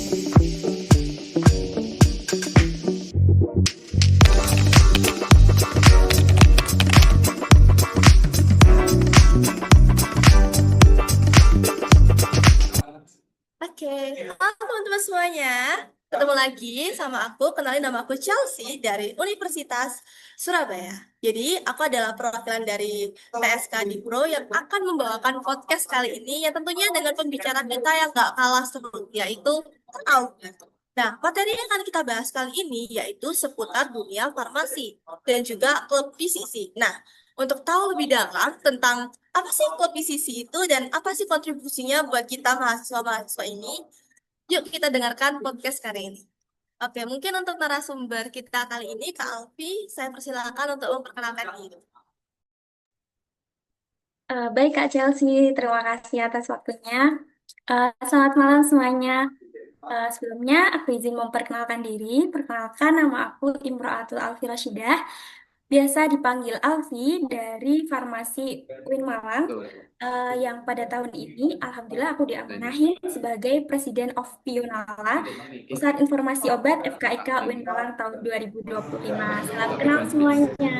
Oke, halo teman-teman semuanya. Ketemu lagi sama aku, kenalin nama aku Chelsea dari Universitas Surabaya. Jadi, aku adalah perwakilan dari TSK Dipro yang akan membawakan podcast kali ini yang tentunya dengan pembicaraan kita yang gak kalah seru, yaitu audit. Nah, materi yang akan kita bahas kali ini yaitu seputar dunia farmasi dan juga klub PCC. Nah, untuk tahu lebih dalam tentang apa sih klub PCC itu dan apa sih kontribusinya buat kita mahasiswa-mahasiswa ini, yuk kita dengarkan podcast kali ini. Oke, mungkin untuk narasumber kita kali ini, Kak Alfi, saya persilakan untuk memperkenalkan diri. Baik Kak Chelsea, terima kasih atas waktunya. Selamat malam semuanya. Sebelumnya aku izin memperkenalkan diri. Perkenalkan, nama aku Imro'atul Alfi Rashidah, biasa dipanggil Alfi dari Farmasi UIN Malang, yang pada tahun ini Alhamdulillah aku diamanahi sebagai Presiden of Pionala, Pusat Informasi Obat FKIK UIN Malang tahun 2025. Salam kenal semuanya.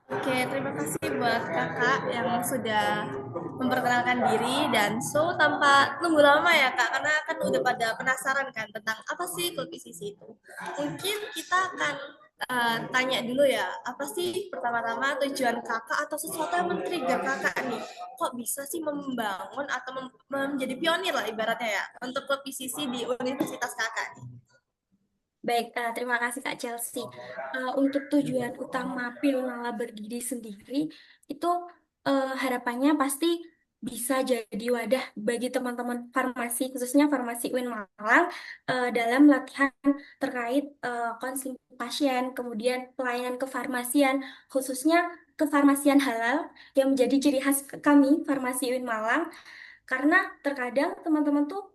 Oke, terima kasih buat kakak yang sudah memperkenalkan diri dan tanpa nunggu lama ya kak, karena kan udah pada penasaran kan tentang apa sih klub PCC itu. Mungkin kita akan tanya dulu ya, apa sih pertama-tama tujuan kakak atau sesuatu yang men-trigger kakak nih, kok bisa sih membangun atau menjadi pionir lah ibaratnya ya untuk klub PCC di universitas kakak nih. Baik, terima kasih Kak Chelsea. Untuk tujuan utama Pilnala berdiri sendiri, itu harapannya pasti bisa jadi wadah bagi teman-teman farmasi, khususnya farmasi UIN Malang, dalam latihan terkait konseling pasien, kemudian pelayanan kefarmasian, khususnya kefarmasian halal yang menjadi ciri khas kami, farmasi UIN Malang, karena terkadang teman-teman tuh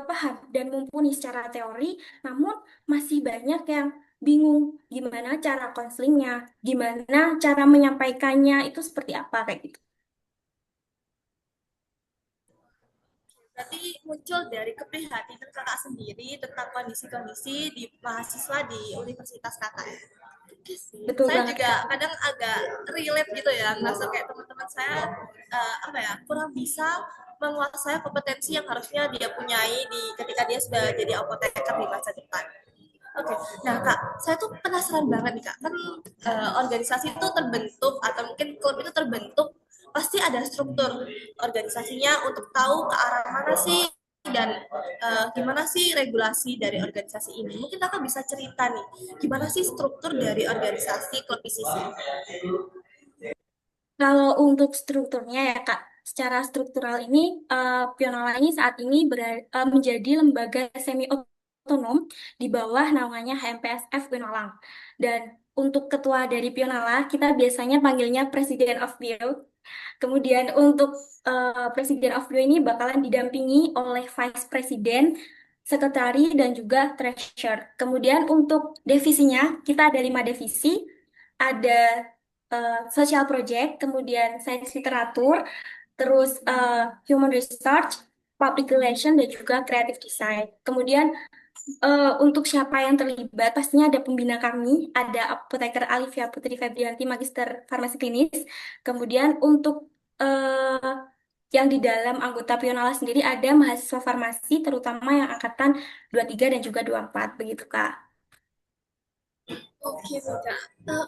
paham dan mumpuni secara teori, namun masih banyak yang bingung gimana cara konselingnya, gimana cara menyampaikannya itu seperti apa kayak gitu. Berarti muncul dari keprihatinan kakak sendiri tentang kondisi-kondisi di mahasiswa di universitas kakak ya. Oke sih. Betul Saya banget juga Kak. kadang agak relate gitu ya, ngerasa kayak teman-teman saya apa ya kurang bisa menguasai kompetensi yang harusnya dia punyai di ketika dia sudah jadi apoteker di masa depan. Oke, nah Kak, saya tuh penasaran banget nih Kak, kan organisasi itu terbentuk atau mungkin klub itu terbentuk pasti ada struktur organisasinya untuk tahu ke arah mana sih dan gimana sih regulasi dari organisasi ini. Mungkin Kakak bisa cerita nih, gimana sih struktur dari organisasi klub PCC? Kalau untuk strukturnya ya Kak, secara struktural ini Pionala ini saat ini menjadi lembaga semi otonom di bawah namanya HMPSF Pionalang. Dan untuk ketua dari Pionala kita biasanya panggilnya President of Pio. Kemudian untuk Presiden of Pio ini bakalan didampingi oleh Vice President, Sekretari, dan juga Treasurer. Kemudian untuk divisinya, kita ada 5 divisi. Ada Social Project, kemudian Science Literatur, terus Human Research, Public Relation, dan juga Creative Design. Kemudian untuk siapa yang terlibat, pastinya ada pembina kami, ada Apoteker Alivia Putri Febrianti, Magister Farmasi Klinis. Kemudian untuk yang di dalam anggota Pionala sendiri ada mahasiswa farmasi, terutama yang angkatan 23 dan juga 24, begitu Kak. Oke, Kak.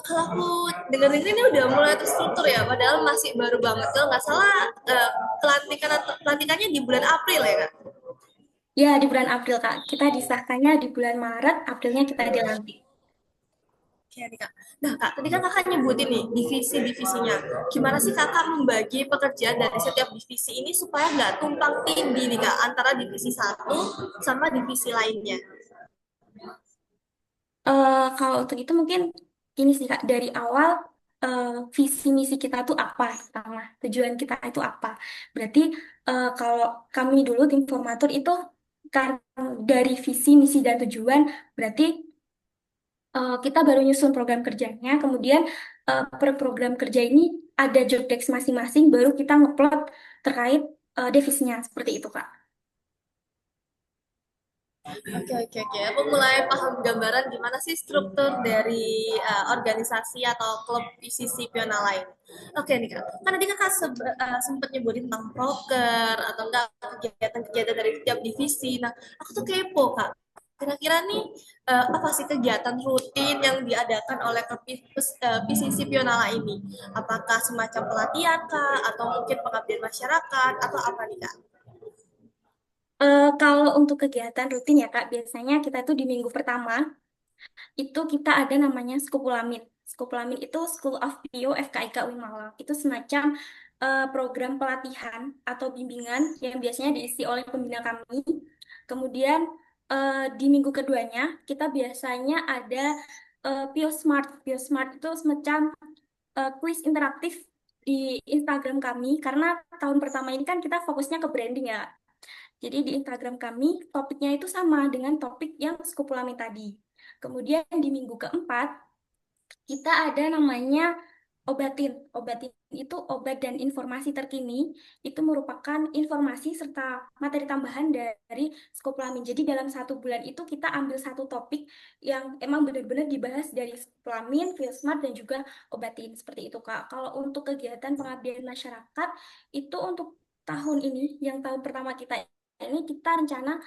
Kalau aku dengerin ini udah mulai terstruktur ya, padahal masih baru banget. Kalau nggak salah, pelantikannya di bulan April ya, Kak? Ya, di bulan April Kak. Kita disahkannya di bulan Maret, Aprilnya kita dilantik. Oke nih kak. Nah kak, tadi kan kakak nyebutin nih divisi-divisinya. Gimana sih kakak membagi pekerjaan dari setiap divisi ini supaya nggak tumpang tindih nih kak antara divisi satu sama divisi lainnya? Kalau untuk itu mungkin ini sih Kak, dari awal eh, visi misi kita tuh apa pertama, tujuan kita itu apa. Berarti kalau kami dulu tim formatur itu kan dari visi misi dan tujuan, berarti kita baru nyusun program kerjanya, kemudian per program kerja ini ada job desk masing-masing, baru kita ngeplot terkait divisinya seperti itu Kak. Oke, oke, oke. Aku mulai paham gambaran gimana sih struktur dari organisasi atau klub PCC Piona lain. Oke nih Kak, kan tadi Kakak sempat nyebutin tentang proker atau enggak kegiatan-kegiatan dari tiap divisi. Nah, aku tuh kepo Kak. Kira-kira nih apa sih kegiatan rutin yang diadakan oleh klub PCC Pionala ini? Apakah semacam pelatihan Kak, atau mungkin pengabdian masyarakat, atau apa nih Kak? Kalau untuk kegiatan rutin ya Kak, biasanya kita tuh di minggu pertama itu kita ada namanya Skupulamin. Skupulamin itu School of PO FKIK UIN Malang. Itu semacam program pelatihan atau bimbingan yang biasanya diisi oleh pembina kami. Kemudian di minggu keduanya kita biasanya ada PO Smart. PO Smart itu semacam kuis interaktif di Instagram kami karena tahun pertama ini kan kita fokusnya ke branding ya. Jadi di Instagram kami topiknya itu sama dengan topik yang Skupulami tadi. Kemudian di minggu keempat kita ada namanya Obatin. Obatin itu obat dan informasi terkini. Itu merupakan informasi serta materi tambahan dari Skupulami. Jadi dalam 1 bulan itu kita ambil satu topik yang emang benar-benar dibahas dari Skupulamin, Fieldsmart, dan juga Obatin. Seperti itu, Kak. Kalau untuk kegiatan pengabdian masyarakat, itu untuk tahun ini, yang tahun pertama kita ini kita rencana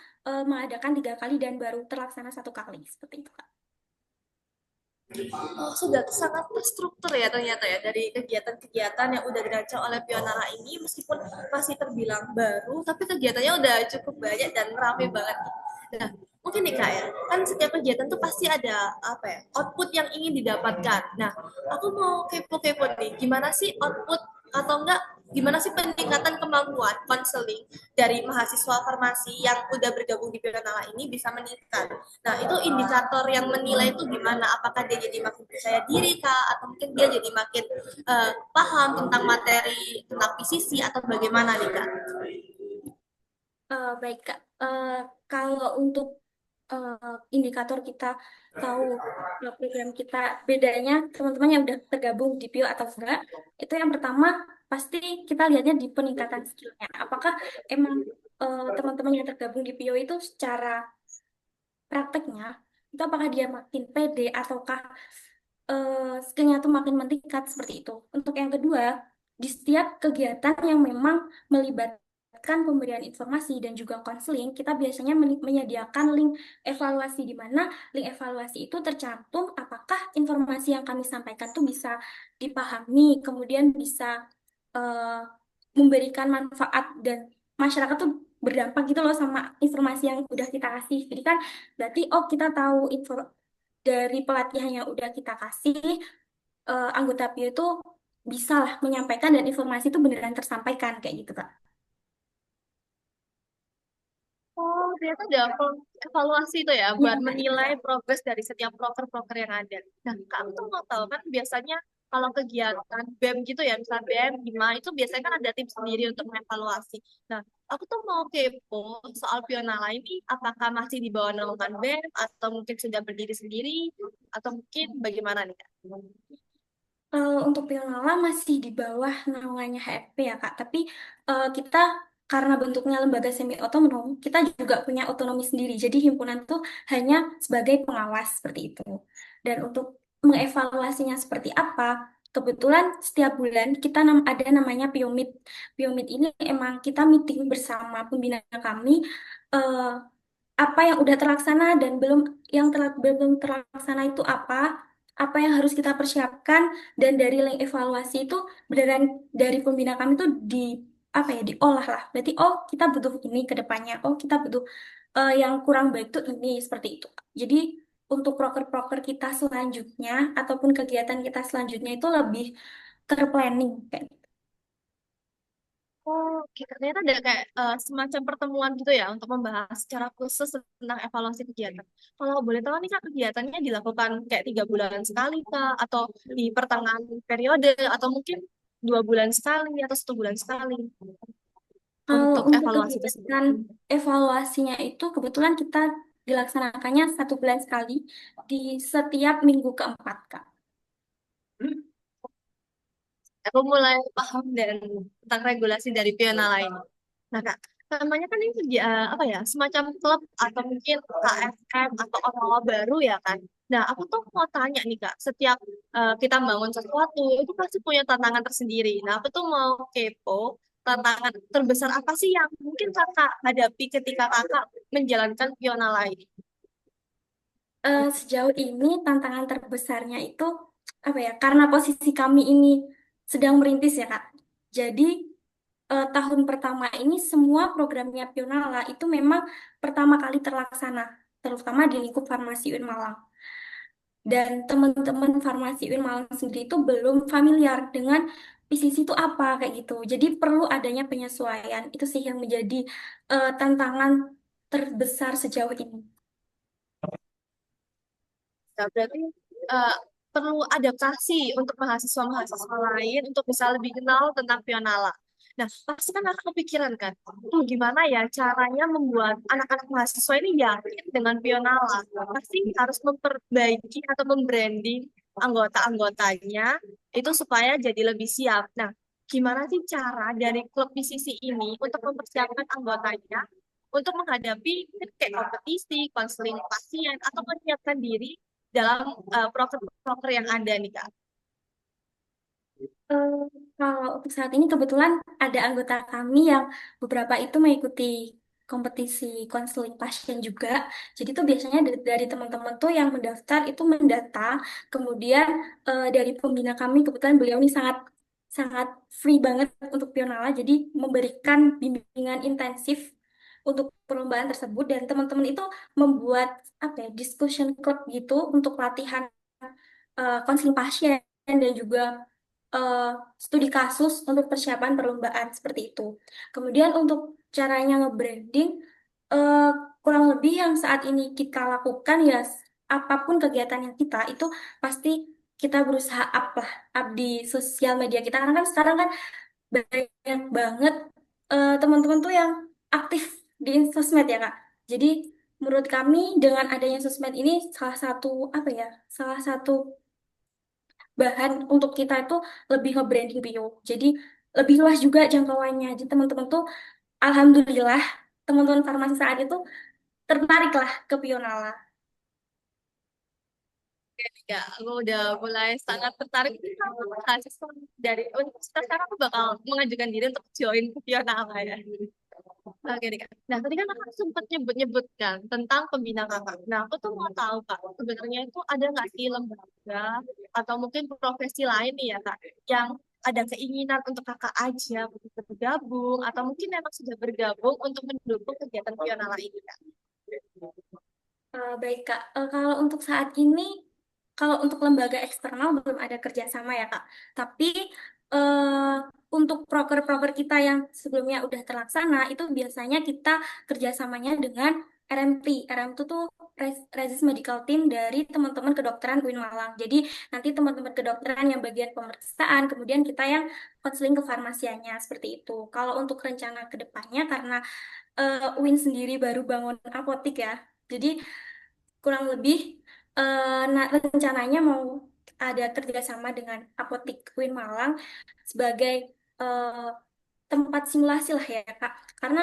mengadakan 3 kali dan baru terlaksana 1 kali seperti itu Kak. Oh, sudah sangat terstruktur ya ternyata ya dari kegiatan-kegiatan yang udah dirancang oleh Pionara ini meskipun masih terbilang baru tapi kegiatannya udah cukup banyak dan ramai banget. Nah, mungkin nih Kak ya, kan setiap kegiatan tuh pasti ada apa ya, output yang ingin didapatkan. Nah, aku mau kepo-kepo nih, gimana sih output atau enggak gimana sih peningkatan kemampuan konseling dari mahasiswa farmasi yang udah bergabung di Pionara ini bisa meningkat. Nah, itu indikator yang menilai itu gimana? Apakah dia jadi makin percaya diri kah? Atau mungkin dia jadi makin paham tentang materi, tentang PCC atau bagaimana nih Kak? Baik Kak. Kalau untuk indikator kita tahu program kita bedanya teman-teman yang udah tergabung di PIO atau enggak, itu yang pertama pasti kita lihatnya di peningkatan skillnya. Apakah emang teman-teman yang tergabung di PIO itu secara prakteknya itu apakah dia makin pede ataukah skillnya tuh makin meningkat seperti itu. Untuk yang kedua, di setiap kegiatan yang memang melibatkan pemberian informasi dan juga konseling, kita biasanya menyediakan link evaluasi di mana link evaluasi itu tercantum apakah informasi yang kami sampaikan tuh bisa dipahami, kemudian bisa eh, memberikan manfaat dan masyarakat tuh berdampak gitu loh sama informasi yang udah kita kasih. Jadi kan berarti oh kita tahu info dari pelatihan yang udah kita kasih, anggota PIO itu bisa lah menyampaikan dan informasi itu beneran tersampaikan kayak gitu Kak. Oh, ternyata ada evaluasi itu ya Iya buat Kak, menilai progres dari setiap proker-proker yang ada. Nah, Kak, aku tuh mau tahu kan biasanya kalau kegiatan BEM gitu ya, misalnya BEM, HIMA, itu biasanya kan ada tim sendiri untuk mengevaluasi. Nah, aku tuh mau kepo soal Pionala ini, apakah masih di bawah naungan BEM, atau mungkin sudah berdiri sendiri, atau mungkin bagaimana nih, Kak? Untuk Pilmala masih di bawah naungannya HFP ya Kak, tapi kita karena bentuknya lembaga semi otonom, kita juga punya otonomi sendiri. Jadi himpunan tuh hanya sebagai pengawas seperti itu. Dan untuk mengevaluasinya seperti apa, kebetulan setiap bulan kita ada namanya Piomit. Piomit ini emang kita meeting bersama pembina kami. eh, Apa yang udah terlaksana dan belum terlaksana itu apa yang harus kita persiapkan, dan dari link evaluasi itu beneran dari pembina kami tuh di apa ya diolah lah. Berarti oh kita butuh ini ke depannya, oh kita butuh yang kurang baik tuh ini seperti itu. Jadi untuk proker-proker kita selanjutnya ataupun kegiatan kita selanjutnya itu lebih terplanning kayak gitu. Oh, oke. Ternyata ada kayak semacam pertemuan gitu ya untuk membahas secara khusus tentang evaluasi kegiatan. Kalau boleh tahu nih Kak, kegiatannya dilakukan kayak 3 bulan sekali Kak, atau di pertengahan periode, atau mungkin 2 bulan sekali, atau 1 bulan sekali Kalau untuk untuk evaluasi tersebut. kegiatan evaluasinya itu kebetulan kita dilaksanakannya 1 bulan sekali di setiap minggu keempat, Kak. Aku mulai paham dan tentang regulasi dari Piona lain. Nah Kak, namanya kan ini apa ya, semacam klub atau mungkin KFM atau orang baru ya kan. Nah, aku tuh mau tanya nih Kak, setiap kita bangun sesuatu itu pasti punya tantangan tersendiri. Nah, aku tuh mau kepo, tantangan terbesar apa sih yang mungkin Kakak hadapi ketika Kakak menjalankan Fiona lain? Sejauh ini tantangan terbesarnya itu apa ya? Karena posisi kami ini sedang merintis ya Kak. Jadi tahun pertama ini semua programnya Pionala itu memang pertama kali terlaksana, terutama di lingkup Farmasi UIN Malang. Dan teman-teman Farmasi UIN Malang sendiri itu belum familiar dengan PCC itu apa kayak gitu. Jadi perlu adanya penyesuaian. Itu sih yang menjadi tantangan terbesar sejauh ini. Nah, berarti eh, perlu adaptasi untuk mahasiswa-mahasiswa lain untuk bisa lebih kenal tentang Pionala. Nah, pasti kan aku kepikiran kan, gimana ya caranya membuat anak-anak mahasiswa ini yakin dengan Pionala. Pasti harus memperbaiki atau membranding anggota-anggotanya itu supaya jadi lebih siap. Nah, gimana sih cara dari klub PCC ini untuk mempersiapkan anggotanya untuk menghadapi kayak kompetisi, konseling pasien, atau menyiapkan diri dalam proker-proker yang ada nih Kak. Eh, Kalau untuk saat ini kebetulan ada anggota kami yang beberapa itu mengikuti kompetisi konseling pasien juga. Jadi tuh biasanya dari teman-teman tuh yang mendaftar itu mendata, kemudian dari pembina kami kebetulan beliau ini sangat sangat free banget untuk Pionala, jadi memberikan bimbingan intensif untuk perlombaan tersebut dan teman-teman itu membuat apa ya discussion club gitu untuk latihan konseling pasien dan juga eh, studi kasus untuk persiapan perlombaan seperti itu. Kemudian untuk caranya nge-branding, eh, kurang lebih yang saat ini kita lakukan ya apapun kegiatan yang kita itu pasti kita berusaha up lah, up di sosial media kita karena kan sekarang kan banyak banget teman-teman tuh yang aktif di sosmed ya Kak. Jadi menurut kami dengan adanya sosmed ini salah satu apa ya, salah satu bahan untuk kita itu lebih nge-branding bio. Jadi lebih luas juga jangkauannya. Jadi teman-teman tuh alhamdulillah teman-teman farmasi saat itu tertarik lah ke Pionala. Ya, aku udah mulai sangat tertarik nih sama mahasiswa dari universitas karena aku bakal mengajukan diri untuk join Pionama ya. Oke nih Kak. Nah, tadi kan kakak sempat nyebut-nyebutkan tentang pembina kakak. Nah, aku tuh mau tahu Kak, sebenarnya itu ada nggak sih lembaga atau mungkin profesi lain nih ya Kak, yang ada keinginan untuk kakak aja untuk bergabung atau mungkin memang sudah bergabung untuk mendukung kegiatan Pionala ini Kak? Baik Kak, kalau untuk saat ini, kalau untuk lembaga eksternal belum ada kerjasama ya Kak. Tapi eh, untuk proker-proker kita yang sebelumnya udah terlaksana, itu biasanya kita kerjasamanya dengan RMT. RMT itu tuh Resist Medical Team dari teman-teman kedokteran UIN Malang. Jadi nanti teman-teman kedokteran yang bagian pemeriksaan, kemudian kita yang konseling ke farmasianya seperti itu. Kalau untuk rencana ke depannya, karena UIN sendiri baru bangun apotik ya. Jadi kurang lebih rencananya mau ada kerjasama dengan Apotik UIN Malang sebagai eh, tempat simulasi lah ya Kak. Karena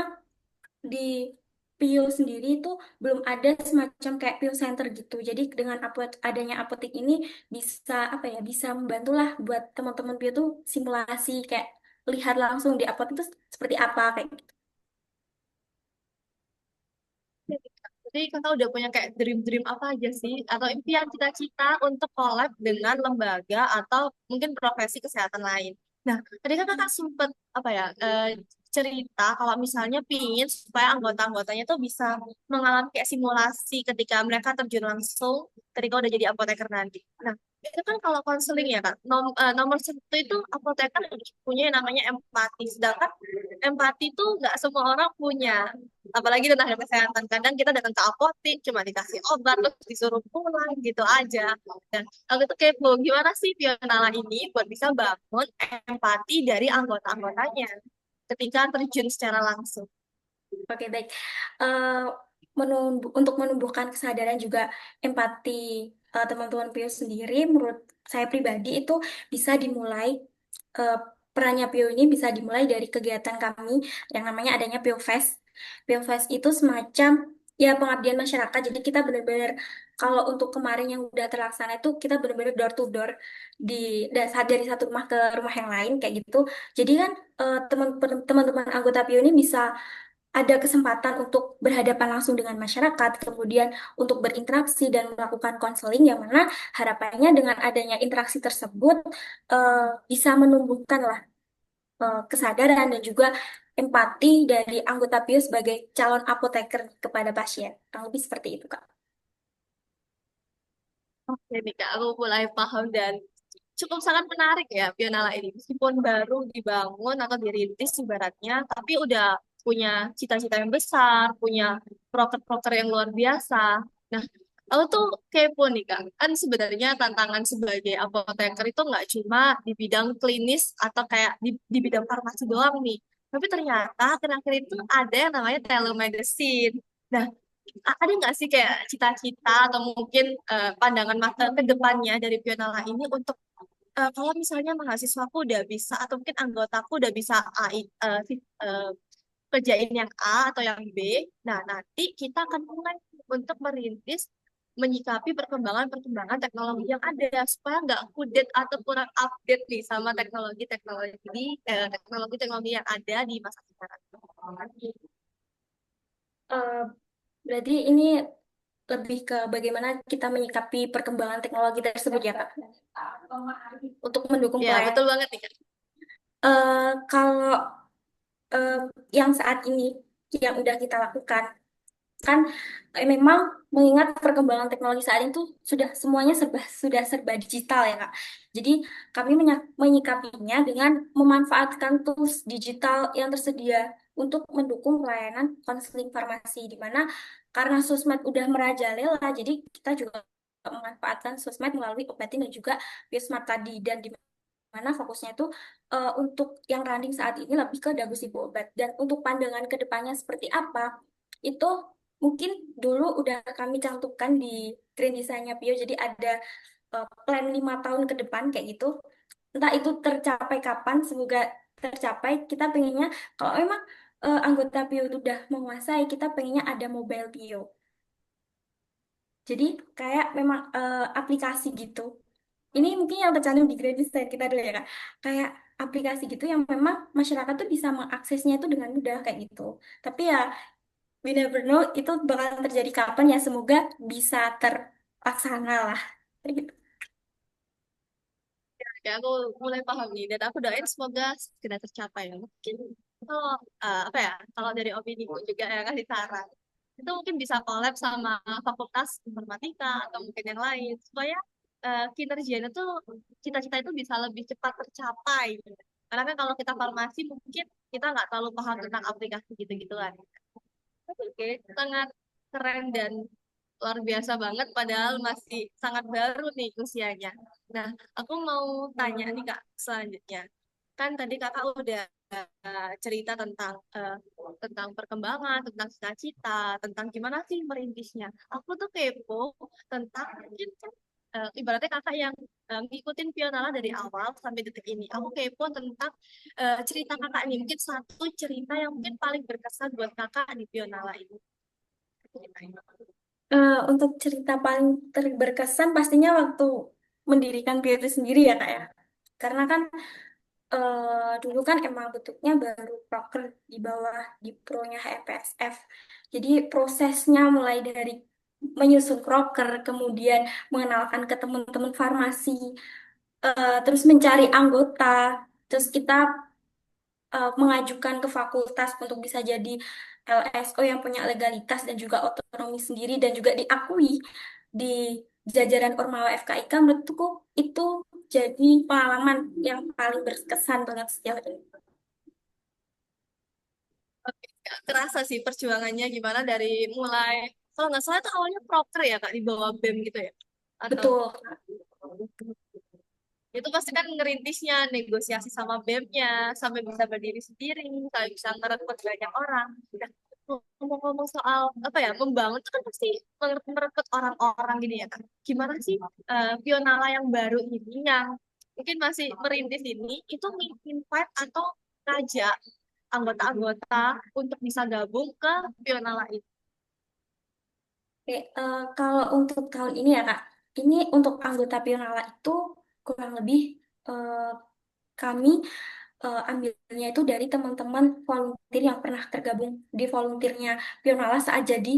di Pio sendiri itu belum ada semacam kayak Pio Center gitu. Jadi dengan adanya apotik ini bisa apa ya, bisa membantulah buat teman-teman Pio tuh simulasi kayak lihat langsung di apotik itu seperti apa kayak gitu. Jadi kakak udah punya kayak dream-dream apa aja sih? Atau impian cita-cita untuk collab dengan lembaga atau mungkin profesi kesehatan lain. Nah, tadi kan kakak sempet apa ya cerita kalau misalnya pingin supaya anggota-anggotanya tuh bisa mengalami kayak simulasi ketika mereka terjun langsung ketika udah jadi apoteker nanti. Nah, itu kan kalau konseling ya kak, nomor satu itu apoteker harus punya yang namanya empati. Sedangkan empati itu nggak semua orang punya apalagi tenaga kesehatan kadang kita datang ke apotek cuma dikasih obat terus disuruh pulang gitu aja dan aku tuh kepo gimana sih Pionala ini buat bisa bangun empati dari anggota-anggotanya ketika terjun secara langsung. Oke, baik. Eh, untuk menumbuhkan kesadaran juga empati teman-teman Pio sendiri, menurut saya pribadi itu bisa dimulai. perannya PIO ini bisa dimulai dari kegiatan kami yang namanya adanya PIO Fest. PIO Fest itu semacam ya pengabdian masyarakat. Jadi kita benar-benar kalau untuk kemarin yang udah terlaksana itu kita benar-benar door to door di dari satu rumah ke rumah yang lain kayak gitu. Jadi kan teman-teman anggota PIO ini bisa ada kesempatan untuk berhadapan langsung dengan masyarakat, kemudian untuk berinteraksi dan melakukan konseling, yang mana harapannya dengan adanya interaksi tersebut bisa menumbuhkan lah kesadaran dan juga empati dari anggota PIO sebagai calon apoteker kepada pasien. Kurang lebih seperti itu, Kak. Oke nih Kak, aku mulai paham dan cukup sangat menarik ya Pionala ini. Meskipun baru dibangun atau dirintis ibaratnya, tapi udah punya cita-cita yang besar, punya proker-proker yang luar biasa. Nah, aku tuh kepo nih Kak, kan sebenarnya tantangan sebagai apoteker itu nggak cuma di bidang klinis atau kayak di bidang farmasi doang nih. Tapi ternyata akhir-akhir itu ada yang namanya telemedicine. Nah, ada nggak sih kayak cita-cita atau mungkin pandangan mata ke depannya dari Pionala ini untuk kalau misalnya mahasiswaku udah bisa atau mungkin anggotaku udah bisa kerjain yang A atau yang B, nah nanti kita akan mulai untuk merintis menyikapi perkembangan-perkembangan teknologi yang ada supaya nggak kudet atau kurang update nih sama teknologi-teknologi yang ada di masa sekarang. Eh, Berarti ini lebih ke bagaimana kita menyikapi perkembangan teknologi tersebut ya, Kak, untuk mendukung Ya, pelayanan. betul banget nih, Kak. Kalau eh, yang saat ini yang udah kita lakukan kan memang mengingat perkembangan teknologi saat ini tuh sudah semuanya sudah serba digital ya Kak. Jadi kami menyikapinya dengan memanfaatkan tools digital yang tersedia untuk mendukung pelayanan konseling farmasi di mana karena sosmed udah merajalela, jadi kita juga memanfaatkan sosmed melalui Opetin dan juga Biosmart tadi, dan di mana fokusnya itu untuk yang running saat ini lebih ke Dagu Sibu Obat. Dan untuk pandangan ke depannya seperti apa, itu mungkin dulu udah kami cantumkan di Grand Design-nya Pio. Jadi ada plan 5 tahun ke depan kayak gitu. Entah itu tercapai kapan, semoga tercapai. Kita pengennya kalau memang anggota Pio itu udah menguasai, kita pengennya ada mobile Pio. Jadi kayak memang aplikasi gitu. Ini mungkin yang tercantum di Great Design kita dulu ya Kak. Kayak aplikasi gitu yang memang masyarakat tuh bisa mengaksesnya itu dengan mudah kayak gitu. Tapi ya we never know itu bakal terjadi kapan, ya semoga bisa terlaksana lah. Kayak gitu. Ya, aku mulai paham nih dan aku doain semoga segera tercapai ya. Mungkin kalau apa ya, kalau dari opini juga ya kasih saran. Itu mungkin bisa collab sama fakultas informatika atau mungkin yang lain supaya kinerjanya tuh cita-cita itu bisa lebih cepat tercapai. Karena kan kalau kita farmasi mungkin kita nggak terlalu paham tentang aplikasi gitu-gituan. Oke, sangat keren dan luar biasa banget padahal masih sangat baru nih usianya. Nah, aku mau tanya nih Kak selanjutnya. Kan tadi Kakak udah cerita tentang perkembangan, tentang cita-cita, tentang gimana sih merintisnya. Aku tuh kepo tentang mungkin kan ibaratnya Kakak yang ngikutin Pionala dari awal sampai detik ini. Aku kepo tentang cerita Kakak nih, mungkin satu cerita yang mungkin paling berkesan buat Kakak di Pionala ini. Untuk cerita paling berkesan pastinya waktu mendirikan Pio itu sendiri ya Kak ya. Karena kan dulu kan emang bentuknya baru proker di bawah di pronya HPSF. Jadi prosesnya mulai dari menyusun proker, kemudian mengenalkan ke teman-teman farmasi, terus mencari anggota, terus kita mengajukan ke fakultas untuk bisa jadi LSO yang punya legalitas dan juga otonomi sendiri dan juga diakui di jajaran Ormawa FKIK. Menurutku itu jadi pengalaman yang paling berkesan banget sejauh ini. Oke, Kak. Kerasa sih perjuangannya gimana dari mulai, kalau nggak salah itu awalnya proker ya Kak, di bawah BEM gitu ya? Atau Betul. itu pasti kan ngerintisnya, negosiasi sama BEM-nya, sampai bisa berdiri sendiri, sampai bisa merekrut banyak orang. Udah ngomong-ngomong soal apa ya, membangun itu kan pasti merekrut orang-orang gini ya Kak. Gimana sih Pionala yang baru ini yang mungkin masih merintis ini, itu invite atau ngajak anggota-anggota untuk bisa gabung ke Pionala ini. Oke, kalau untuk tahun ini ya Kak, ini untuk anggota Pionala itu kurang lebih eh, kami ambilnya itu dari teman-teman volunteer yang pernah tergabung di volunteernya Pionala saat jadi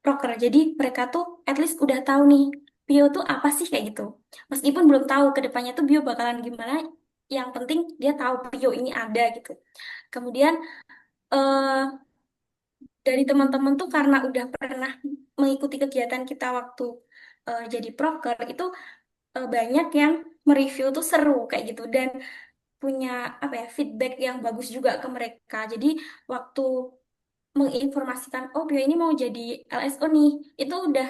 proker. Jadi mereka tuh at least udah tahu nih Pio tuh apa sih kayak gitu. Meskipun belum tahu ke depannya tuh Bio bakalan gimana, yang penting dia tahu Pio ini ada gitu. Kemudian eh, dari teman-teman tuh karena udah pernah mengikuti kegiatan kita waktu jadi proker itu banyak yang mereview tuh seru kayak gitu dan punya apa ya feedback yang bagus juga ke mereka. Jadi waktu menginformasikan oh Bio ini mau jadi LSO nih, itu udah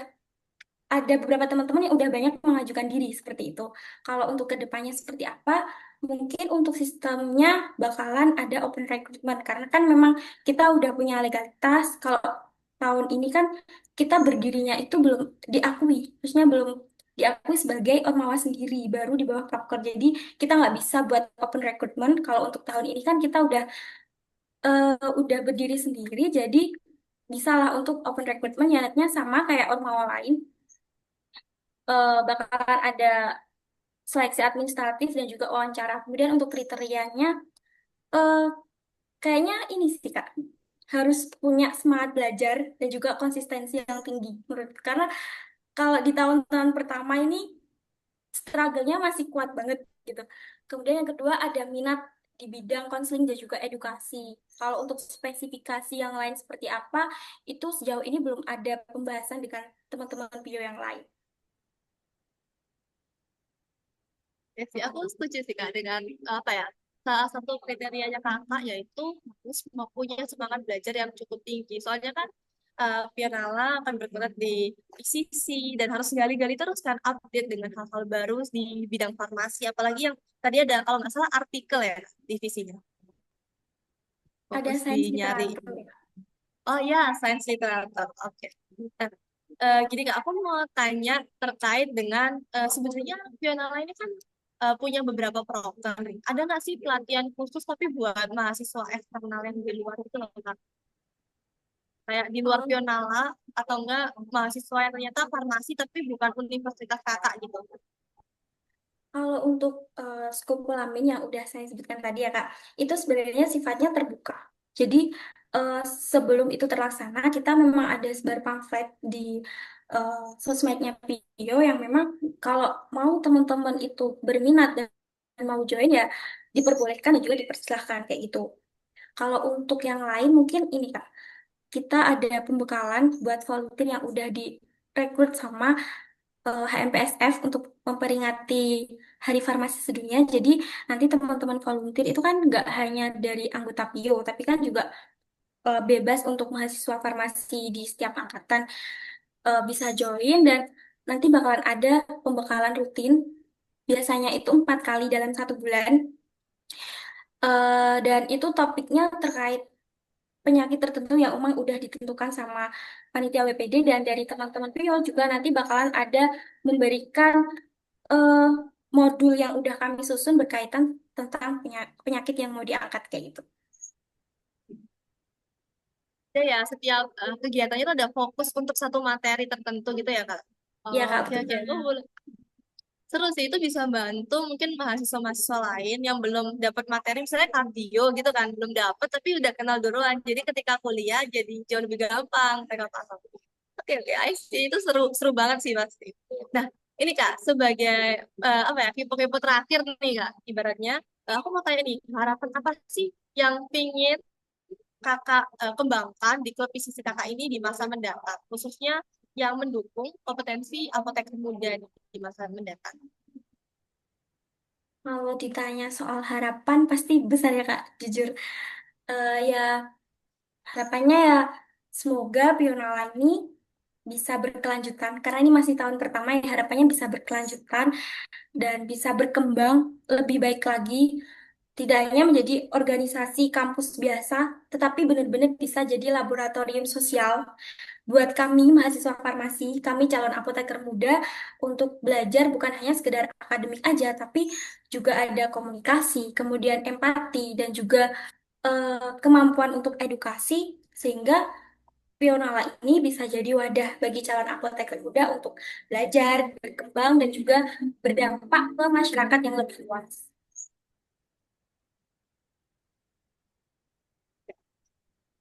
ada beberapa teman-teman yang udah banyak mengajukan diri seperti itu. Kalau untuk kedepannya seperti apa, mungkin untuk sistemnya bakalan ada open recruitment karena kan memang kita udah punya legalitas. Kalau tahun ini kan kita berdirinya itu belum diakui, maksudnya belum diakui sebagai ormawa sendiri, baru di bawah Prapkor. Jadi kita nggak bisa buat open recruitment. Kalau untuk tahun ini kan kita udah berdiri sendiri, jadi bisalah untuk open recruitment nyaratnya sama kayak ormawa lain bakalan ada seleksi administratif dan juga wawancara. Kemudian untuk kriterianya, eh, kayaknya ini sih Kak, harus punya semangat belajar dan juga konsistensi yang tinggi menurut. Karena kalau di tahun-tahun pertama ini struggle-nya masih kuat banget gitu. Kemudian yang kedua ada minat di bidang konseling dan juga edukasi. Kalau untuk spesifikasi yang lain seperti apa, itu sejauh ini belum ada pembahasan dengan teman-teman PIO yang lain. Ya sih, aku setuju sih Kak dengan apa ya, salah satu kriterianya kakak yaitu harus mempunyai semangat belajar yang cukup tinggi. Soalnya kan Pianala akan bergerak di ICC dan harus gali-gali terus kan update dengan hal-hal baru di bidang farmasi. Apalagi yang tadi ada kalau nggak salah artikel ya divisinya. Ada Fokus di sains nyari. literatur. Oh ya, sains literatur. Oke. Nah, gini Kak, aku mau tanya terkait dengan sebenarnya Pionala ini kan punya beberapa program. Ada nggak sih pelatihan khusus tapi buat mahasiswa eksternal yang di luar itu loh Kak? Kayak di luar Oh, Pionala atau enggak mahasiswa yang ternyata farmasi tapi bukan universitas kakak gitu. kalau untuk skop kelamin yang udah saya sebutkan tadi ya Kak, itu sebenarnya sifatnya terbuka. Jadi eh, sebelum itu terlaksana, kita memang ada sebar pamflet di eh, sosmednya Pio yang memang kalau mau teman-teman itu berminat dan mau join ya diperbolehkan dan juga dipersilahkan kayak gitu. Kalau untuk yang lain mungkin ini Kak, kita ada pembekalan buat volunteer yang udah direkrut sama HMPSF untuk memperingati Hari Farmasi Sedunia. Jadi nanti teman-teman volunteer itu kan nggak hanya dari anggota PIO, tapi kan juga bebas untuk mahasiswa farmasi di setiap angkatan bisa join dan nanti bakalan ada pembekalan rutin. Biasanya itu 4 kali dalam 1 bulan. Dan itu topiknya terkait penyakit tertentu yang memang udah ditentukan sama panitia WPD dan dari teman-teman PIO juga nanti bakalan ada memberikan eh, modul yang udah kami susun berkaitan tentang penyakit yang mau diangkat kayak gitu. Ada ya, setiap kegiatannya itu ada fokus untuk satu materi tertentu gitu ya Kak. Iya Oh, Kak, oke betul oke. Oh, banget. boleh. Seru sih, itu bisa bantu mungkin mahasiswa-mahasiswa lain yang belum dapat materi, misalnya kardio gitu kan, belum dapat tapi udah kenal duluan. Jadi ketika kuliah jadi jauh lebih gampang mereka paham. Oke oke, I see. Itu seru seru banget sih pasti. Nah, ini Kak, sebagai apa ya, kepo-kepo terakhir nih Kak, ibaratnya aku mau tanya nih, harapan apa sih yang pingin Kakak kembangkan di klub PCC Kakak ini di masa mendatang, khususnya yang mendukung kompetensi apoteker muda di masa mendatang. Kalau ditanya soal harapan pasti besar ya Kak, jujur. Ya harapannya ya semoga Pionala ini bisa berkelanjutan karena ini masih tahun pertama ya harapannya bisa berkelanjutan dan bisa berkembang lebih baik lagi. Tidak hanya menjadi organisasi kampus biasa, tetapi benar-benar bisa jadi laboratorium sosial buat kami mahasiswa farmasi, kami calon apoteker muda untuk belajar bukan hanya sekedar akademik aja, tapi juga ada komunikasi, kemudian empati, dan juga kemampuan untuk edukasi, sehingga Pionala ini bisa jadi wadah bagi calon apoteker muda untuk belajar, berkembang, dan juga berdampak ke masyarakat yang lebih luas.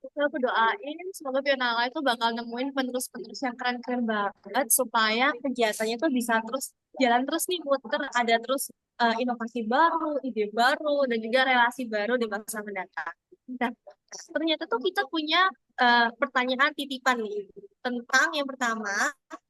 Terus aku doain semoga Pionala itu bakal nemuin penerus-penerus yang keren-keren banget supaya kegiatannya tuh bisa terus jalan terus nih muter ada terus inovasi baru, ide baru dan juga relasi baru di masa mendatang. Nah, ternyata tuh kita punya pertanyaan titipan nih tentang yang pertama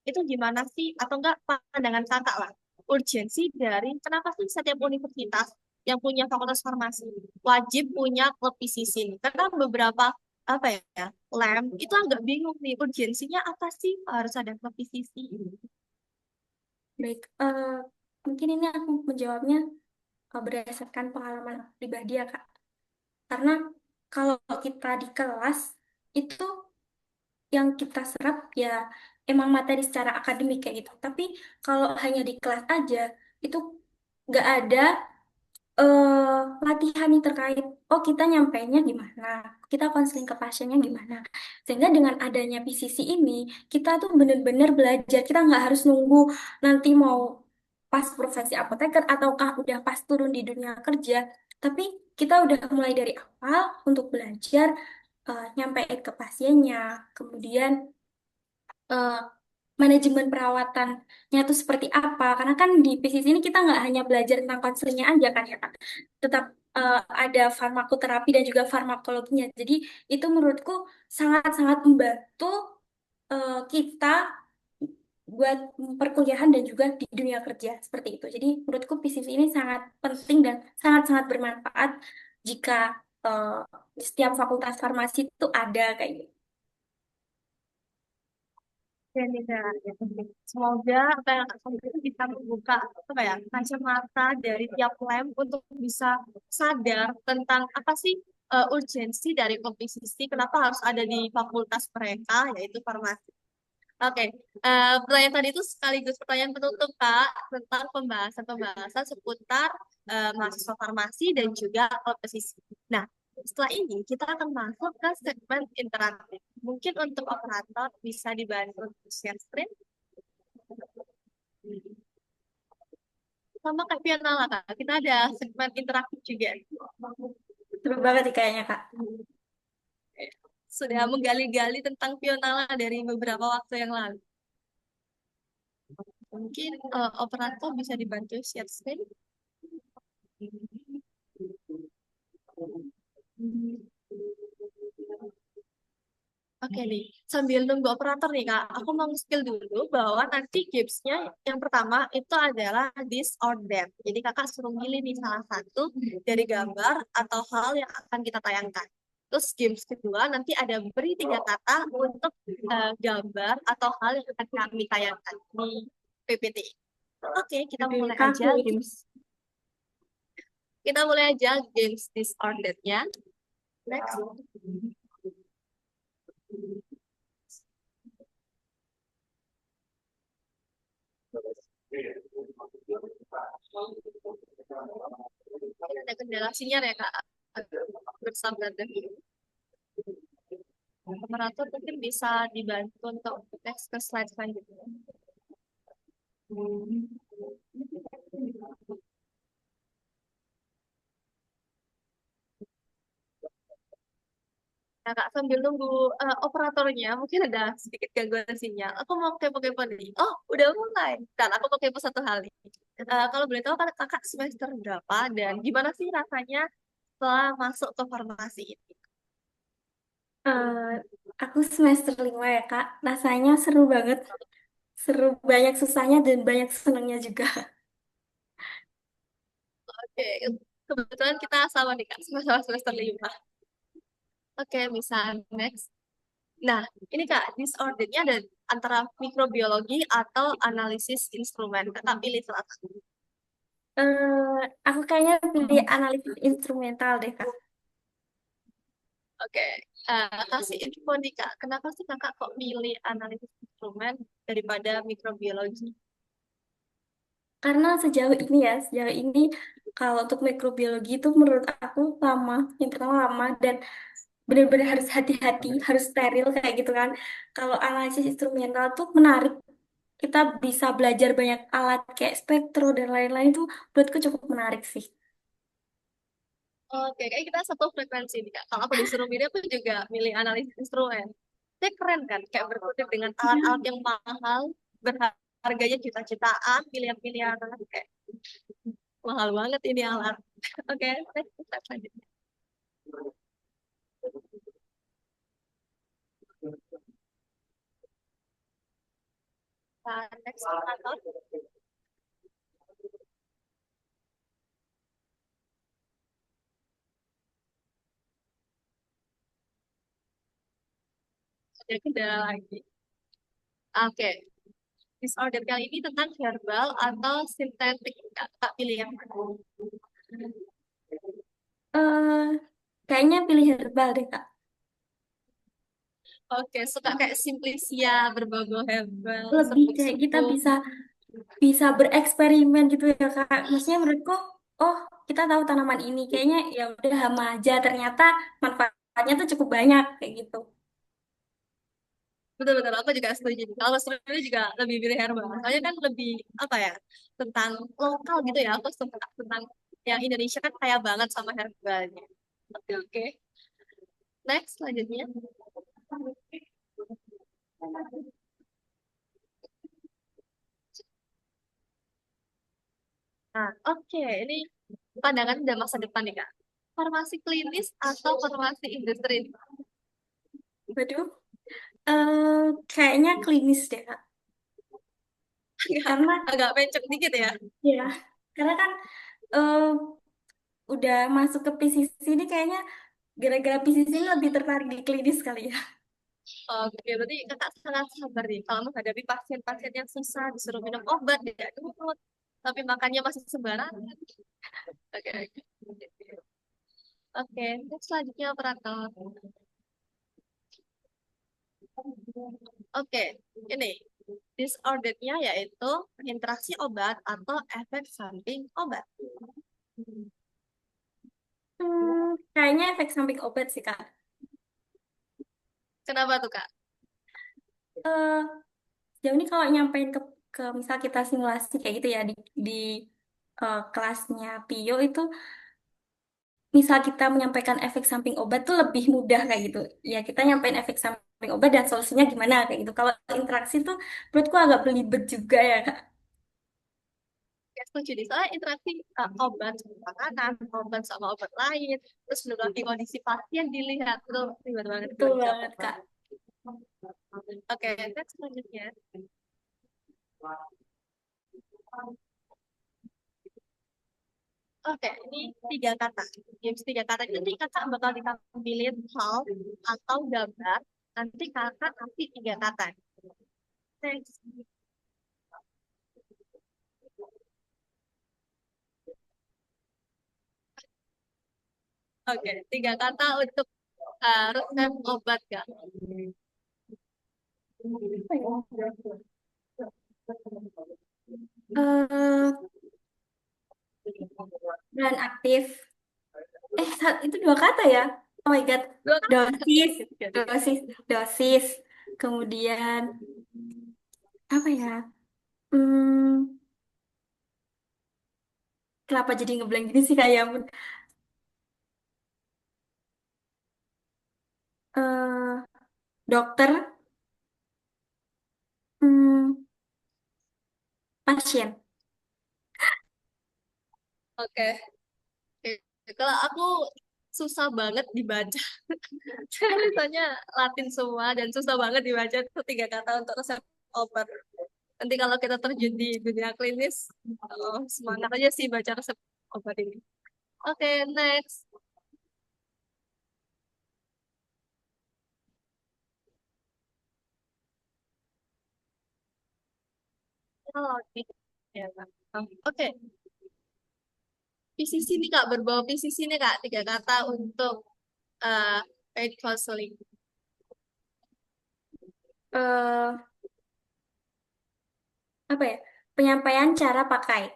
itu gimana sih atau enggak pandangan kakak lah urgensi dari kenapa sih setiap universitas yang punya fakultas farmasi wajib punya klub PCC nih? Karena beberapa apa ya lem itu agak bingung nih urgensinya apa sih harus ada klub PCC. Baik, mungkin ini aku menjawabnya berdasarkan pengalaman aku pribadi ya, Kak. Karena kalau kita di kelas, itu yang kita serap ya emang materi secara akademik kayak gitu. Tapi kalau hanya di kelas aja, itu nggak ada latihan nih terkait oh kita nyampainya gimana, kita konseling ke pasiennya gimana. Sehingga dengan adanya PCC ini kita tuh bener-bener belajar, kita nggak harus nunggu nanti mau pas profesi apoteker ataukah udah pas turun di dunia kerja, tapi kita udah mulai dari awal untuk belajar nyampein ke pasiennya, kemudian eh, manajemen perawatannya itu seperti apa. Karena kan di PCC ini kita nggak hanya belajar tentang konselingnya aja kan ya kan. Tetap ada farmakoterapi dan juga farmakologinya. Jadi itu menurutku sangat-sangat membantu kita buat perkuliahan dan juga di dunia kerja seperti itu. Jadi menurutku PCC ini sangat penting dan sangat-sangat bermanfaat jika di setiap fakultas farmasi itu ada kayak gitu. Ya, nih, Kak. Ya, semoga apa yang akan itu bisa membuka apa ya kacamata dari tiap lem untuk bisa sadar tentang apa sih urgensi dari komposisi kenapa harus ada di fakultas mereka yaitu farmasi. Oke, pertanyaan tadi itu sekaligus pertanyaan penutup Kak tentang pembahasan-pembahasan seputar mahasiswa farmasi dan juga komposisi. Nah, setelah ini kita akan masuk ke segmen interaktif. Mungkin untuk operator bisa dibantu share screen sama kayak Piala lah Kak. Kita ada segmen interaktif juga. Seru banget nih kayaknya Kak. Sudah menggali-gali tentang Pionala dari beberapa waktu yang lalu. Mungkin operator bisa dibantu share screen. Oke nih, sambil nunggu operator nih Kak, aku mau spill dulu bahwa nanti gamesnya yang pertama itu adalah this or that. Jadi Kakak suruh milih nih salah satu dari gambar atau hal yang akan kita tayangkan. Terus games kedua nanti ada beri tiga kata untuk gambar atau hal yang akan kami tayangkan di PPT. Oke, kita mulai aja Kaku. games. Kita mulai aja games this or that-nya. Next. Ini ada kendala sinyal ya Kak. Bersabar deh. Operator mungkin bisa dibantu untuk next ke slide selanjutnya. Nah, Kak, sambil nunggu operatornya, mungkin ada sedikit gangguan sinyal. Aku mau kepo-kepo nih. Oh, udah mulai. Dan aku mau kepo satu hal nih. Kalau boleh tahu, kan kakak semester berapa dan gimana sih rasanya setelah masuk ke farmasi ini? Eh, aku semester 5 ya Kak. Rasanya seru banget. Seru, banyak susahnya dan banyak senangnya juga. Oke, kebetulan kita sama nih, Kak, semester 5. Oke, misal next. Nah, ini Kak, disordernya ada antara mikrobiologi atau analisis instrumen. Kakak pilih salah satu. Aku kayaknya pilih analisis instrumental deh Kak. Oke, kasih info nih Kak, kenapa sih Kakak kok milih analisis instrumen daripada mikrobiologi? Karena sejauh ini kalau untuk mikrobiologi itu menurut aku lama. Yang pertama lama dan benar-benar harus hati-hati, harus steril kayak gitu kan. Kalau analisis instrumental tuh menarik. Kita bisa belajar banyak alat kayak spektro dan lain-lain itu menurutku cukup menarik sih. Oke, kayak kita satu frekuensi nih Kak. Kalau aku disuruh milih, aku juga milih analisis instrumen. Itu keren kan, kayak berkutik dengan alat-alat yang mahal, berharganya juta-jutaan, miliar-miliaran, kayak mahal banget ini alat. Oke, next step selanjutnya. Next operator. Ada kendala lagi. Oke, disorder kali ini tentang herbal atau sintetik. Kak pilih yang mana? eh Kayaknya pilih herbal deh, Kak. Oke, suka kayak simplisia, berbau-bau herbal, Lebih kayak kita serbuk-serbuk. bisa bisa bereksperimen gitu ya, Kak. Maksudnya menurutku, oh, kita tahu tanaman ini kayaknya ya udah hama aja, ternyata manfaatnya tuh cukup banyak kayak gitu. Betul-betul, aku juga setuju. Kalau sebenarnya juga lebih pilih herbal. Soalnya kan lebih, apa ya, tentang lokal gitu ya. Aku suka tentang yang Indonesia kan kaya banget sama herbalnya. Oke, oke. Next, selanjutnya. Nah, oke. Ini pandangan udah masa depan nih, Kak. Farmasi klinis atau farmasi industri? Waduh, kayaknya klinis deh, Kak. Agak, Karena agak pencet dikit ya. ya, karena kan eh, udah masuk ke PCC ini kayaknya gara-gara PCC ini lebih tertarik di klinis kali ya. Oke, berarti kakak sangat sabar nih kalau menghadapi pasien-pasien yang susah disuruh minum obat tidak nurut, tapi makannya masih sembarangan. Oke, oke. Oke, next selanjutnya operator. Oke, ini disordernya yaitu interaksi obat atau efek samping obat. Kayaknya efek samping obat sih, Kak. Kenapa tuh Kak? Eh, Sejauh ini kalau nyampein ke misal kita simulasi kayak gitu ya di kelasnya Pio itu misal kita menyampaikan efek samping obat tuh lebih mudah kayak gitu. Ya kita nyampein efek samping obat dan solusinya gimana kayak gitu. Kalau interaksi tuh menurutku agak belibet juga ya, Kak. Ya, setuju nih, soalnya interaksi obat sama makanan, obat sama obat lain, terus belum lagi kondisi pasien dilihat, itu ribet banget, Betul ribet capek banget, Kak. banget. Oke, next selanjutnya. Oke, ini tiga kata. Games tiga kata ini nanti kakak bakal ditampilin hal atau gambar. Nanti kakak kasih tiga kata. Next. Oke, tiga kata untuk resep obat kak. eh Bulan aktif. Itu dua kata ya. Oh my God. Dua kata. Dosis, Tiga, tiga. dosis, dosis. Kemudian apa ya? Hmm, Kenapa jadi ngeblank gini sih kayak ampun. Eh, Dokter, hmm, pasien. Oke. Oke. Kalau aku susah banget dibaca. Saya misalnya Latin semua dan susah banget dibaca itu tiga kata untuk resep obat. Nanti kalau kita terjun di dunia klinis, semangat aja sih baca resep obat ini. Oke, next. Oh, ya, Kak. Oke, PCC nih Kak, berbau PCC nih Kak, tiga kata untuk eh, Paid counseling. Eh, apa ya? Penyampaian cara pakai.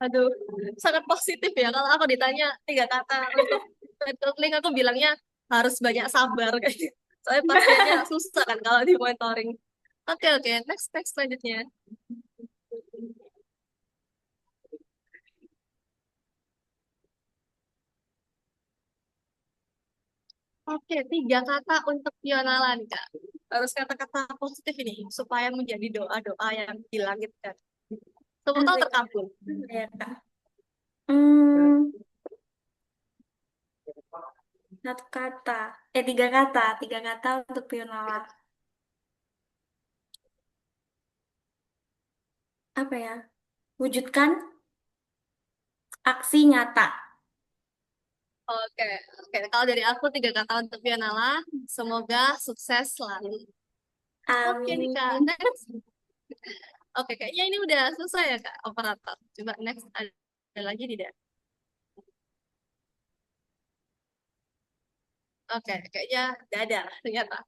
Aduh, sangat positif ya. Kalau aku ditanya 3 kata untuk paid counseling, aku bilangnya harus banyak sabar. Kayak gitu. Soalnya pasiennya susah kan kalau di monitoring. Oke, oke. Next, next selanjutnya. Oke, 3 kata untuk Yonalan, Kak. Harus kata-kata positif ini, supaya menjadi doa-doa yang dilangitkan. Semua tahu Asik. terkabul. Ya, Kak. Hmm, satu kata. 3 kata. 3 kata untuk Pionola. Apa ya? Wujudkan aksi nyata. Oke, oke. Kalau dari aku 3 kata untuk Yonala, semoga sukses selalu. Oke nih, Kak. Amin. Next. Oke, kayaknya ini udah selesai ya, Kak, operator. Coba next, ada lagi tidak? Oke, kayaknya udah ada ternyata.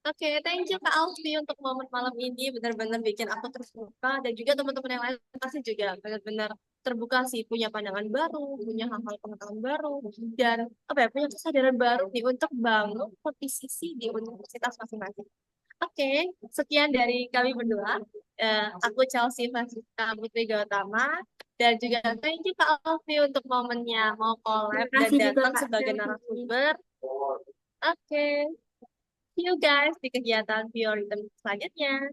Oke, thank you Kak Alfi untuk momen malam ini. Benar-benar bikin aku terbuka. Dan juga teman-teman yang lain pasti juga benar-benar terbuka sih. Punya pandangan baru, punya hal-hal pengetahuan baru. Dan apa ya, punya kesadaran baru nih untuk bangun posisi di universitas masing-masing. Oke, sekian dari kami berdua. Aku Chelsea Fasika Putri Gautama. Dan juga thank you Kak Alfi untuk momennya mau collab Terima dan kasih juga datang Kak sebagai Selvi. narasumber. Oke. See you guys di kegiatan biorhythm selanjutnya.